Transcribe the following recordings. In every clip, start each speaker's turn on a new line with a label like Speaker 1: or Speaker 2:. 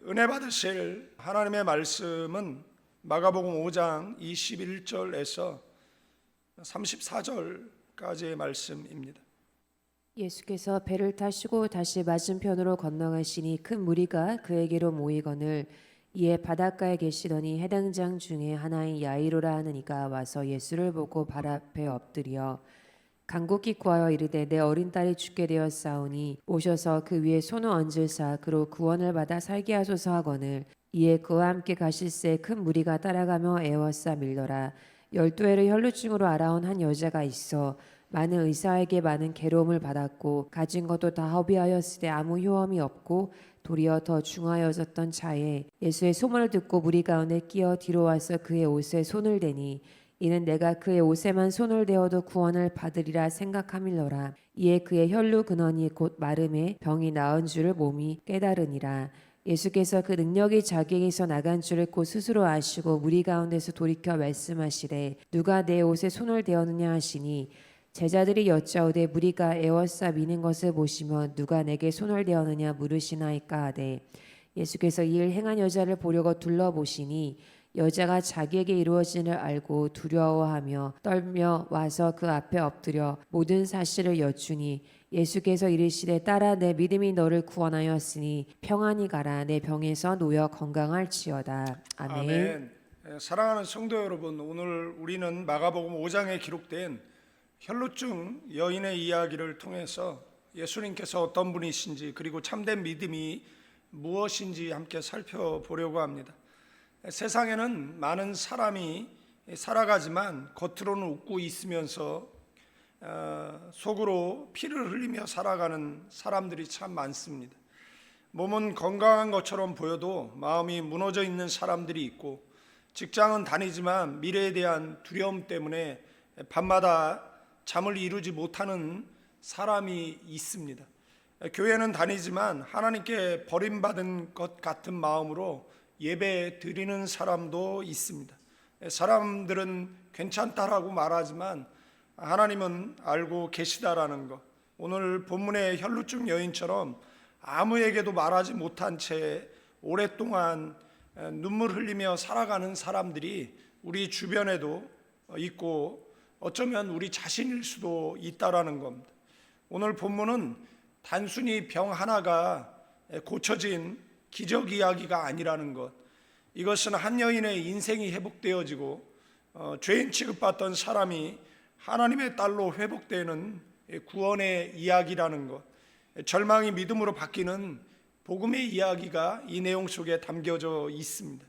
Speaker 1: 은혜 받으실 하나님의 말씀은 마가복음 5장 21절에서 34절까지의 말씀입니다.
Speaker 2: 예수께서 배를 타시고 다시 맞은편으로 건너가시니 큰 무리가 그에게로 모이거늘 이에 바닷가에 계시더니 해당장 중에 하나인 야이로라 하는 이가 와서 예수를 보고 발 앞에 엎드려 간곡히 구하여 이르되 내 어린 딸이 죽게 되었사오니 오셔서 그 위에 손을 얹으사 그로 구원을 받아 살게 하소서 하거늘 이에 그와 함께 가실새 큰 무리가 따라가며 애워싸 밀더라. 12해를 혈루증으로 알아온 한 여자가 있어 많은 의사에게 많은 괴로움을 받았고 가진 것도 다 허비하였으되 아무 효험이 없고 도리어 더 중하여졌던 차에 예수의 소문을 듣고 무리 가운데 끼어 뒤로 와서 그의 옷에 손을 대니 이는 내가 그의 옷에만 손을 대어도 구원을 받으리라 생각함일러라. 이에 그의 혈루 근원이 곧 마름에 병이 나은 줄을 몸이 깨달으니라. 예수께서 그 능력이 자기에게서 나간 줄을 곧 스스로 아시고 무리 가운데서 돌이켜 말씀하시되 누가 내 옷에 손을 대었느냐 하시니 제자들이 여짜오되 무리가 애워싸 미는 것을 보시며 누가 내게 손을 대었느냐 물으시나이까 하되 예수께서 이 일 행한 여자를 보려고 둘러보시니 여자가 자기에게 이루어진을 알고 두려워하며 떨며 와서 그 앞에 엎드려 모든 사실을 여쭈니 예수께서 이르시되 딸아 내 믿음이 너를 구원하였으니 평안히 가라 내 병에서 놓여 건강할지어다. 아멘.
Speaker 1: 사랑하는 성도 여러분, 오늘 우리는 마가복음 5장에 기록된 혈루증 여인의 이야기를 통해서 예수님께서 어떤 분이신지 그리고 참된 믿음이 무엇인지 함께 살펴보려고 합니다. 세상에는 많은 사람이 살아가지만 겉으로는 웃고 있으면서 속으로 피를 흘리며 살아가는 사람들이 참 많습니다. 몸은 건강한 것처럼 보여도 마음이 무너져 있는 사람들이 있고 직장은 다니지만 미래에 대한 두려움 때문에 밤마다 잠을 이루지 못하는 사람이 있습니다. 교회는 다니지만 하나님께 버림받은 것 같은 마음으로 예배 드리는 사람도 있습니다. 사람들은 괜찮다라고 말하지만 하나님은 알고 계시다라는 것. 오늘 본문의 혈루증 여인처럼 아무에게도 말하지 못한 채 오랫동안 눈물 흘리며 살아가는 사람들이 우리 주변에도 있고 어쩌면 우리 자신일 수도 있다라는 겁니다. 오늘 본문은 단순히 병 하나가 고쳐진 기적 이야기가 아니라는 것. 이것은 한 여인의 인생이 회복되어지고 죄인 취급받던 사람이 하나님의 딸로 회복되는 구원의 이야기라는 것. 절망이 믿음으로 바뀌는 복음의 이야기가 이 내용 속에 담겨져 있습니다.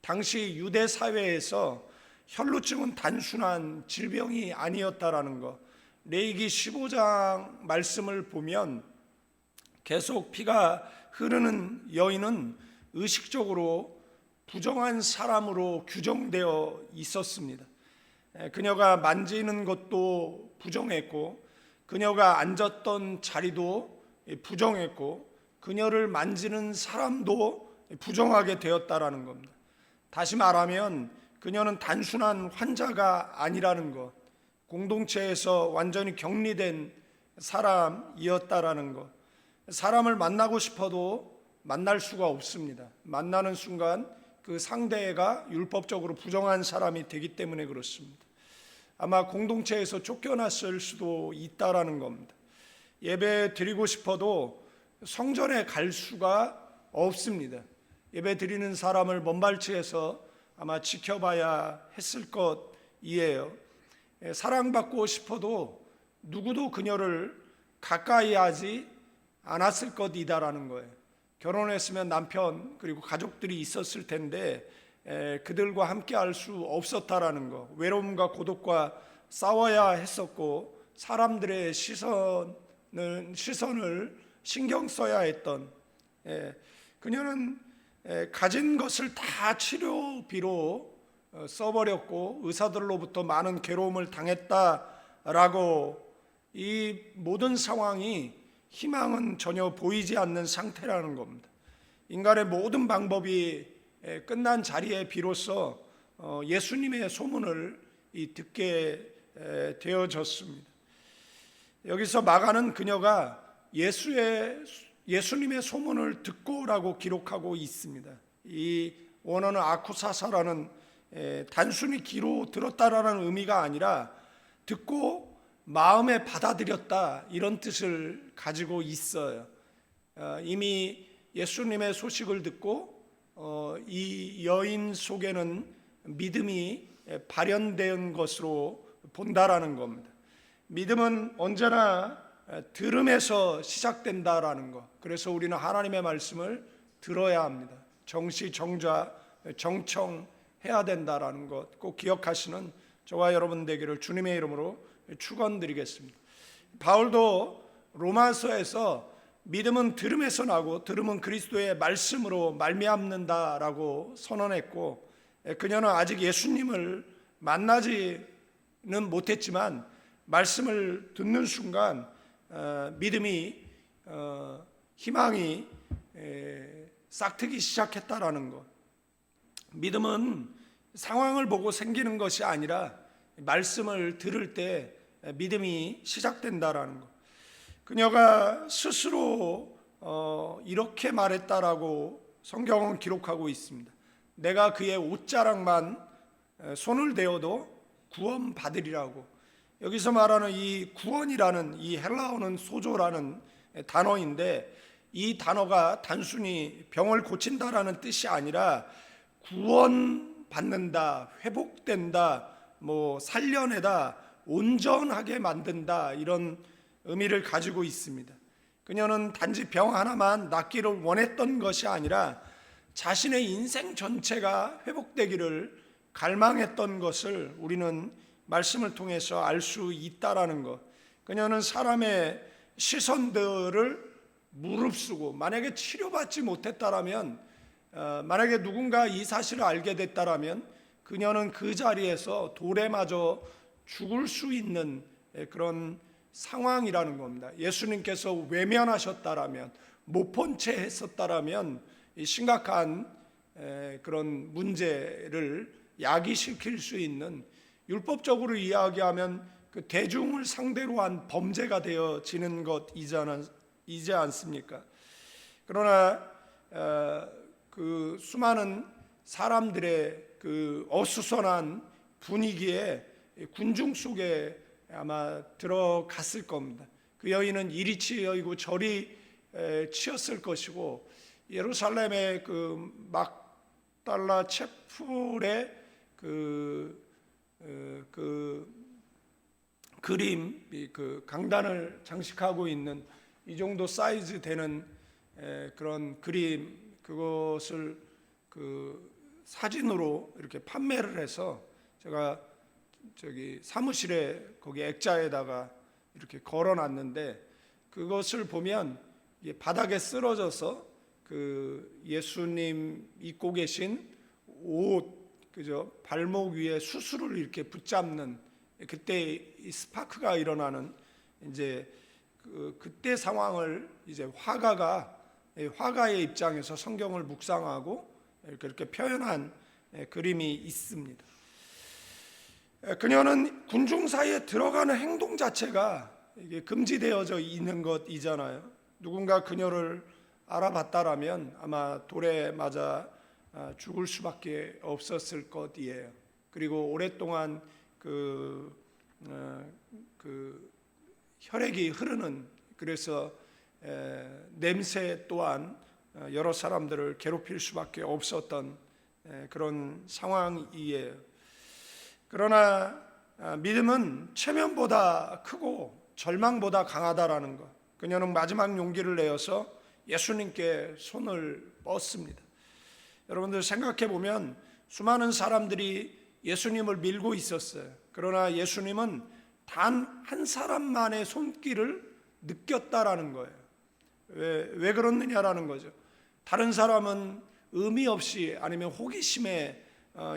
Speaker 1: 당시 유대 사회에서 혈루증은 단순한 질병이 아니었다라는 것. 레위기 15장 말씀을 보면 계속 피가 흐르는 여인은 의식적으로 부정한 사람으로 규정되어 있었습니다. 그녀가 만지는 것도 부정했고 그녀가 앉았던 자리도 부정했고 그녀를 만지는 사람도 부정하게 되었다라는 겁니다. 다시 말하면 그녀는 단순한 환자가 아니라는 것, 공동체에서 완전히 격리된 사람이었다라는 것. 사람을 만나고 싶어도 만날 수가 없습니다. 만나는 순간 그 상대가 율법적으로 부정한 사람이 되기 때문에 그렇습니다. 아마 공동체에서 쫓겨났을 수도 있다라는 겁니다. 예배 드리고 싶어도 성전에 갈 수가 없습니다. 예배 드리는 사람을 먼발치에서 아마 지켜봐야 했을 것이에요. 사랑받고 싶어도 누구도 그녀를 가까이 하지 않았을 것이다라는 거예요. 결혼했으면 남편 그리고 가족들이 있었을 텐데 그들과 함께 할 수 없었다라는 거. 외로움과 고독과 싸워야 했었고 사람들의 시선을 신경 써야 했던 그녀는 가진 것을 다 치료비로 써버렸고 의사들로부터 많은 괴로움을 당했다라고 이 모든 상황이 희망은 전혀 보이지 않는 상태라는 겁니다. 인간의 모든 방법이 끝난 자리에 비로소 예수님의 소문을 듣게 되어졌습니다. 여기서 마가는 그녀가 예수의 예수님의 소문을 듣고라고 기록하고 있습니다. 이 원어는 아쿠사사라는 단순히 귀로 들었다라는 의미가 아니라 듣고 마음에 받아들였다, 이런 뜻을 가지고 있어요. 이미 예수님의 소식을 듣고 이 여인 속에는 믿음이 발현된 것으로 본다라는 겁니다. 믿음은 언제나 들음에서 시작된다라는 것. 그래서 우리는 하나님의 말씀을 들어야 합니다. 정시정좌 정청해야 된다라는 것 꼭 기억하시는 저와 여러분 되기를 주님의 이름으로 축원드리겠습니다. 바울도 로마서에서 믿음은 들음에서 나고 들음은 그리스도의 말씀으로 말미암는다라고 선언했고, 그녀는 아직 예수님을 만나지는 못했지만 말씀을 듣는 순간 믿음이 희망이 싹트기 시작했다라는 것. 믿음은 상황을 보고 생기는 것이 아니라 말씀을 들을 때 믿음이 시작된다라는 것. 그녀가 스스로 이렇게 말했다라고 성경은 기록하고 있습니다. 내가 그의 옷자락만 손을 대어도 구원 받으리라고. 여기서 말하는 이 구원이라는 이 헬라어는 소조라는 단어인데, 이 단어가 단순히 병을 고친다라는 뜻이 아니라 구원받는다, 회복된다, 살려내다, 온전하게 만든다, 이런 의미를 가지고 있습니다. 그녀는 단지 병 하나만 낫기를 원했던 것이 아니라 자신의 인생 전체가 회복되기를 갈망했던 것을 우리는 말씀을 통해서 알 수 있다라는 것. 그녀는 사람의 시선들을 무릅쓰고, 만약에 치료받지 못했다라면, 만약에 누군가 이 사실을 알게 됐다라면 그녀는 그 자리에서 돌에 맞아 죽을 수 있는 그런 상황이라는 겁니다. 예수님께서 외면하셨다라면, 못 본 채 했었다라면 심각한 그런 문제를 야기시킬 수 있는, 율법적으로 이야기하면 그 대중을 상대로 한 범죄가 되어지는 것이지 않습니까? 그러나 그 수많은 사람들의 그 어수선한 분위기에 군중 속에 아마 들어갔을 겁니다. 그 여인은 이리 치여이고 저리 치였을 것이고, 예루살렘의 그 막달라 채플의 그 그림, 그 강단을 장식하고 있는 이 정도 사이즈 되는 그런 그림, 그것을 그 사진으로 이렇게 판매를 해서 제가 저기 사무실에 거기 액자에다가 이렇게 걸어놨는데, 그것을 보면 바닥에 쓰러져서 그 예수님 입고 계신 옷, 그죠, 발목 위에 수술을 이렇게 붙잡는, 그때 이 스파크가 일어나는, 이제 그때 상황을 이제 화가의 입장에서 성경을 묵상하고 이렇게 표현한 그림이 있습니다. 그녀는 군중 사이에 들어가는 행동 자체가 이게 금지되어져 있는 것이잖아요. 누군가 그녀를 알아봤다라면 아마 돌에 맞아 죽을 수밖에 없었을 것이에요. 그리고 오랫동안 그 혈액이 흐르는, 그래서 냄새 또한 여러 사람들을 괴롭힐 수밖에 없었던 그런 상황이에요. 그러나 믿음은 체면보다 크고 절망보다 강하다라는 것. 그녀는 마지막 용기를 내어서 예수님께 손을 뻗습니다. 여러분들 생각해 보면 수많은 사람들이 예수님을 밀고 있었어요. 그러나 예수님은 단 한 사람만의 손길을 느꼈다라는 거예요. 왜 그렇느냐라는 거죠. 다른 사람은 의미 없이 아니면 호기심에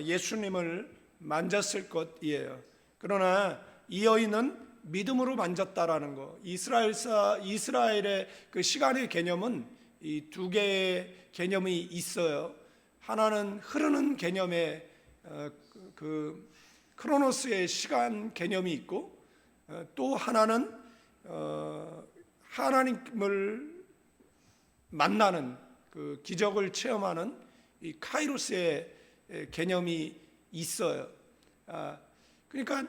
Speaker 1: 예수님을 만졌을 것이에요. 그러나 이 여인은 믿음으로 만졌다라는 거. 이스라엘의 그 시간의 개념은 이 두 개의 개념이 있어요. 하나는 흐르는 개념의 그 크로노스의 시간 개념이 있고, 또 하나는 하나님을 만나는 그 기적을 체험하는 이 카이로스의 개념이 있어요. 그러니까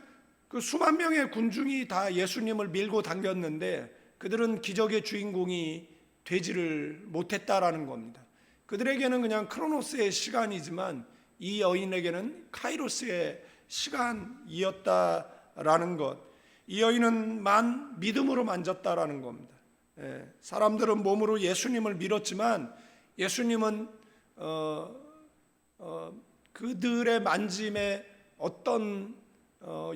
Speaker 1: 그 수만 명의 군중이 다 예수님을 밀고 당겼는데 그들은 기적의 주인공이 되지를 못했다라는 겁니다. 그들에게는 그냥 크로노스의 시간이지만 이 여인에게는 카이로스의 시간이었다라는 것. 이 여인은 믿음으로 만졌다라는 겁니다. 사람들은 몸으로 예수님을 밀었지만 예수님은 그들의 만짐에 어떤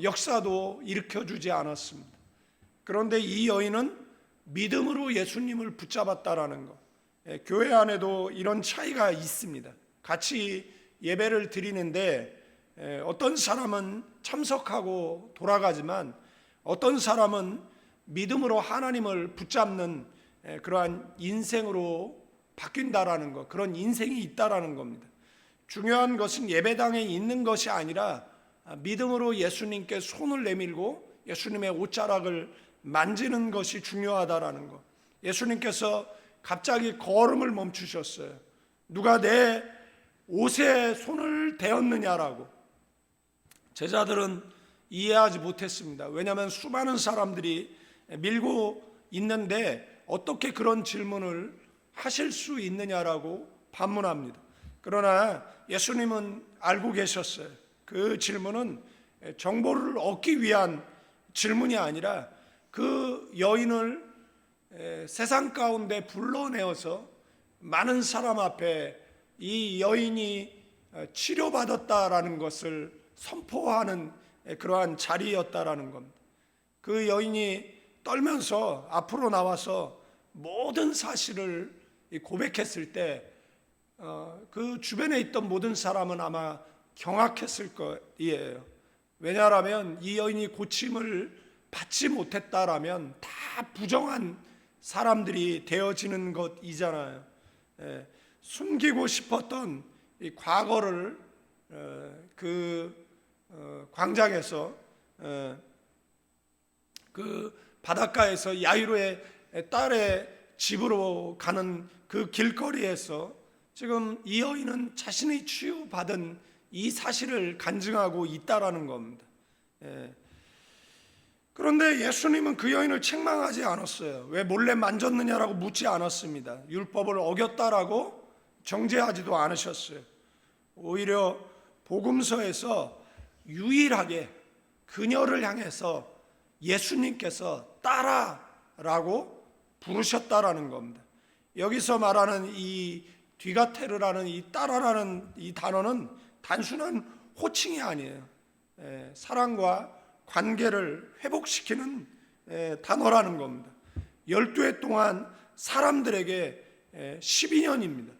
Speaker 1: 역사도 일으켜주지 않았습니다. 그런데 이 여인은 믿음으로 예수님을 붙잡았다라는 것. 교회 안에도 이런 차이가 있습니다. 같이 예배를 드리는데 어떤 사람은 참석하고 돌아가지만 어떤 사람은 믿음으로 하나님을 붙잡는 그러한 인생으로 바뀐다라는 것, 그런 인생이 있다라는 겁니다. 중요한 것은 예배당에 있는 것이 아니라 믿음으로 예수님께 손을 내밀고 예수님의 옷자락을 만지는 것이 중요하다라는 것. 예수님께서 갑자기 걸음을 멈추셨어요. 누가 내 옷에 손을 대었느냐라고. 제자들은 이해하지 못했습니다. 왜냐하면 수많은 사람들이 밀고 있는데 어떻게 그런 질문을 하실 수 있느냐라고 반문합니다. 그러나 예수님은 알고 계셨어요. 그 질문은 정보를 얻기 위한 질문이 아니라 그 여인을 세상 가운데 불러내어서 많은 사람 앞에 이 여인이 치료받았다라는 것을 선포하는 그러한 자리였다라는 겁니다. 그 여인이 떨면서 앞으로 나와서 모든 사실을 고백했을 때 그 주변에 있던 모든 사람은 아마 경악했을 거예요. 왜냐하면 이 여인이 고침을 받지 못했다라면 다 부정한 사람들이 되어지는 것이잖아요. 숨기고 싶었던 이 과거를 광장에서 그 바닷가에서 야이로의 딸의 집으로 가는 그 길거리에서 지금 이 여인은 자신이 치유받은 이 사실을 간증하고 있다라는 겁니다. 그런데 예수님은 그 여인을 책망하지 않았어요. 왜 몰래 만졌느냐라고 묻지 않았습니다. 율법을 어겼다라고 정죄하지도 않으셨어요. 오히려 복음서에서 유일하게 그녀를 향해서 예수님께서 따라라고 부르셨다라는 겁니다. 여기서 말하는 이 뒤가테르라는 이 따라라는 이 단어는 단순한 호칭이 아니에요. 사랑과 관계를 회복시키는 단어라는 겁니다. 12해 동안 사람들에게 12년입니다.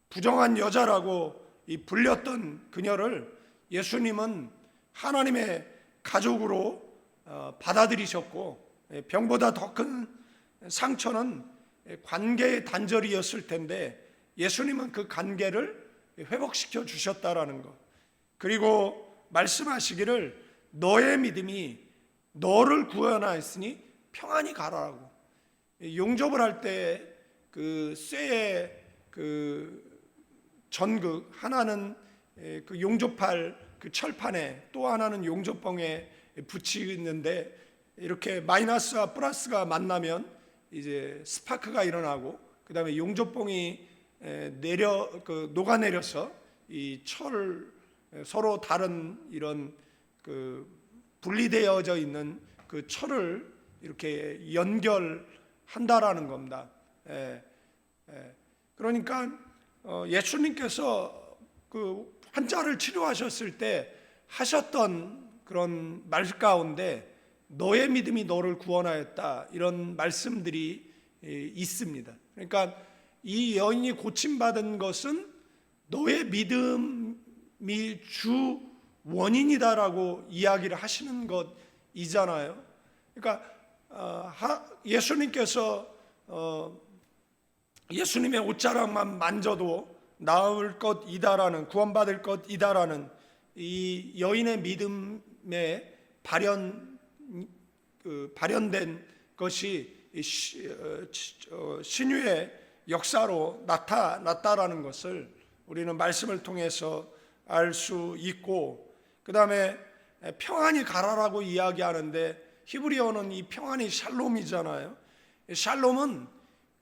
Speaker 1: 부정한 여자라고 불렸던 그녀를 예수님은 하나님의 가족으로 받아들이셨고, 병보다 더 큰 상처는 관계의 단절이었을 텐데 예수님은 그 관계를 회복시켜 주셨다라는 것. 그리고 말씀하시기를 너의 믿음이 너를 구원하였으니 평안히 가라라고. 용접을 할 때 그 쇠의 그 전극 하나는 그 용접할 그 철판에 또 하나는 용접봉에 붙이는데 이렇게 마이너스와 플러스가 만나면 이제 스파크가 일어나고 그다음에 용접봉이 녹아내려서 이 철 서로 다른 이런 그 분리되어져 있는 그 철을 이렇게 연결한다라는 겁니다. 그러니까 예수님께서 그 환자를 치료하셨을 때 하셨던 그런 말 가운데 너의 믿음이 너를 구원하였다 이런 말씀들이 있습니다. 그러니까 이 여인이 고침받은 것은 너의 믿음이 주 원인이다라고 이야기를 하시는 것이잖아요. 그러니까 예수님께서 예수님의 옷자락만 만져도 나을 것이다라는 구원받을 것이다라는 이 여인의 믿음에 발현된 것이 신유의 역사로 나타났다라는 것을 우리는 말씀을 통해서 알 수 있고, 그 다음에 평안이 가라라고 이야기하는데 히브리어는 이 평안이 샬롬이잖아요. 샬롬은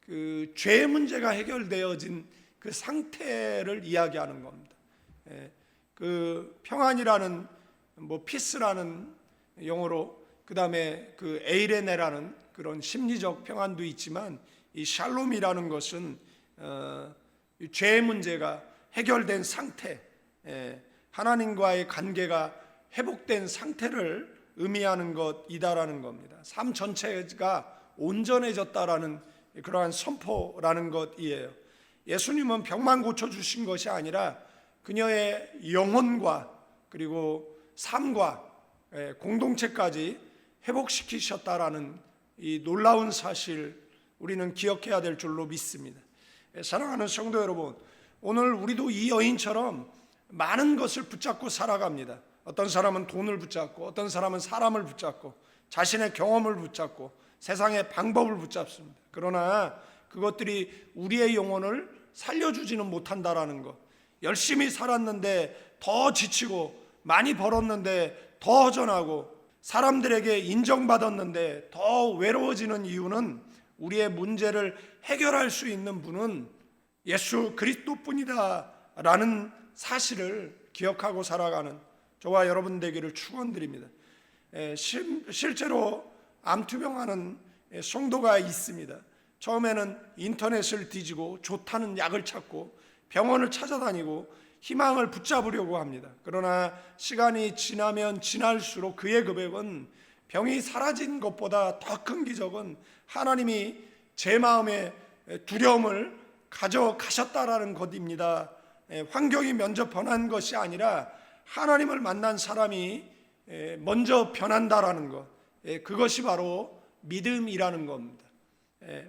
Speaker 1: 그 죄의 문제가 해결되어진 그 상태를 이야기하는 겁니다. 그 평안이라는 피스라는 용어로, 그 다음에 그 에이레네라는 그런 심리적 평안도 있지만, 이 샬롬이라는 것은 죄의 문제가 해결된 상태, 하나님과의 관계가 회복된 상태를 의미하는 것이다라는 겁니다. 삶 전체가 온전해졌다라는 그러한 선포라는 것이에요. 예수님은 병만 고쳐주신 것이 아니라 그녀의 영혼과 그리고 삶과 공동체까지 회복시키셨다라는 이 놀라운 사실, 우리는 기억해야 될 줄로 믿습니다. 사랑하는 성도 여러분, 오늘 우리도 이 여인처럼 많은 것을 붙잡고 살아갑니다. 어떤 사람은 돈을 붙잡고, 어떤 사람은 사람을 붙잡고, 자신의 경험을 붙잡고, 세상의 방법을 붙잡습니다. 그러나 그것들이 우리의 영혼을 살려주지는 못한다라는 것. 열심히 살았는데 더 지치고, 많이 벌었는데 더 허전하고, 사람들에게 인정받았는데 더 외로워지는 이유는, 우리의 문제를 해결할 수 있는 분은 예수 그리스도뿐이다라는 사실을 기억하고 살아가는 저와 여러분 되기를 축원드립니다. 실제로 암투병하는 성도가 있습니다. 처음에는 인터넷을 뒤지고 좋다는 약을 찾고 병원을 찾아다니고 희망을 붙잡으려고 합니다. 그러나 시간이 지나면 지날수록 그의 고백은, 병이 사라진 것보다 더 큰 기적은 하나님이 제 마음의 두려움을 가져가셨다라는 것입니다. 환경이 먼저 변한 것이 아니라 하나님을 만난 사람이 먼저 변한다라는 것, 그것이 바로 믿음이라는 겁니다.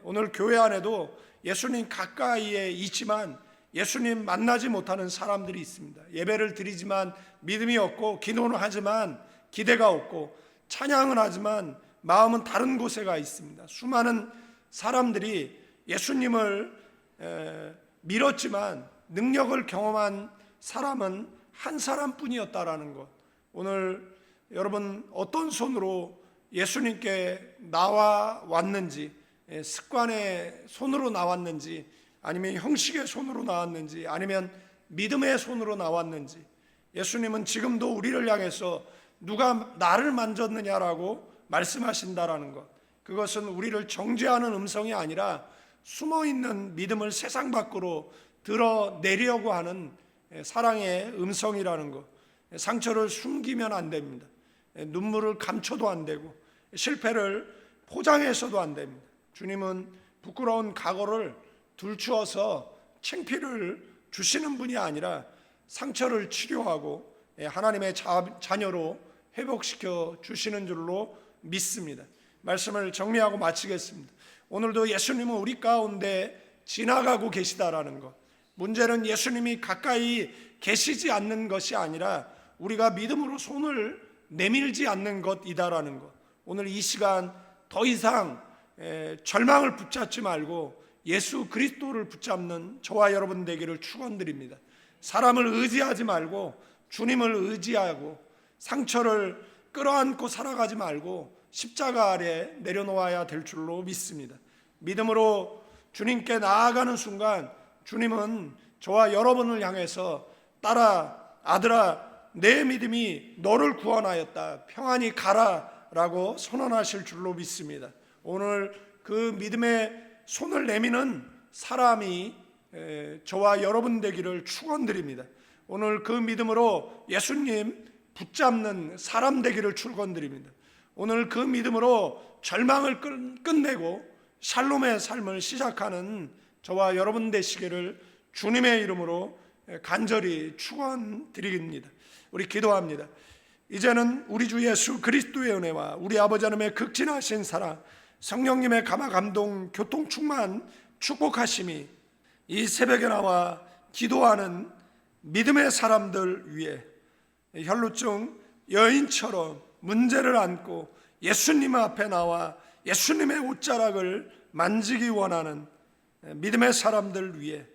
Speaker 1: 오늘 교회 안에도 예수님 가까이에 있지만 예수님 만나지 못하는 사람들이 있습니다. 예배를 드리지만 믿음이 없고, 기도는 하지만 기대가 없고, 찬양은 하지만 마음은 다른 곳에 가 있습니다. 수많은 사람들이 예수님을 믿었지만 능력을 경험한 사람은 한 사람뿐이었다라는 것. 오늘 여러분 어떤 손으로 예수님께 나와왔는지, 습관의 손으로 나왔는지, 아니면 형식의 손으로 나왔는지, 아니면 믿음의 손으로 나왔는지, 예수님은 지금도 우리를 향해서 누가 나를 만졌느냐라고 말씀하신다라는 것, 그것은 우리를 정죄하는 음성이 아니라 숨어있는 믿음을 세상 밖으로 드러내려고 하는 사랑의 음성이라는 것. 상처를 숨기면 안 됩니다. 눈물을 감춰도 안 되고, 실패를 포장해서도 안 됩니다. 주님은 부끄러운 과거를 들추어서 창피를 주시는 분이 아니라 상처를 치료하고 하나님의 자녀로 회복시켜 주시는 줄로 믿습니다. 말씀을 정리하고 마치겠습니다. 오늘도 예수님은 우리 가운데 지나가고 계시다라는 것. 문제는 예수님이 가까이 계시지 않는 것이 아니라 우리가 믿음으로 손을 내밀지 않는 것이다라는 것. 오늘 이 시간 더 이상 절망을 붙잡지 말고 예수 그리스도를 붙잡는 저와 여러분 되기를 축원드립니다. 사람을 의지하지 말고 주님을 의지하고, 상처를 끌어안고 살아가지 말고 십자가 아래 내려놓아야 될 줄로 믿습니다. 믿음으로 주님께 나아가는 순간 주님은 저와 여러분을 향해서 딸아, 아들아, 내 믿음이 너를 구원하였다, 평안히 가라라고 선언하실 줄로 믿습니다. 오늘 그 믿음의 손을 내미는 사람이 저와 여러분 되기를 축원드립니다. 오늘 그 믿음으로 예수님 붙잡는 사람 되기를 축원드립니다. 오늘 그 믿음으로 절망을 끝내고 샬롬의 삶을 시작하는 저와 여러분 되시기를 주님의 이름으로 간절히 축원드립니다. 우리 기도합니다. 이제는 우리 주 예수 그리스도의 은혜와 우리 아버지 하나님의 극진하신 사랑, 성령님의 감화 감동 교통 충만 축복하심이 이 새벽에 나와 기도하는 믿음의 사람들 위에 혈루증 여인처럼 문제를 안고 예수님 앞에 나와 예수님의 옷자락을 만지기 원하는 믿음의 사람들 위해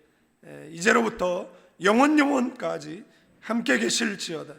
Speaker 1: 이제로부터 영원까지 함께 계실지어다.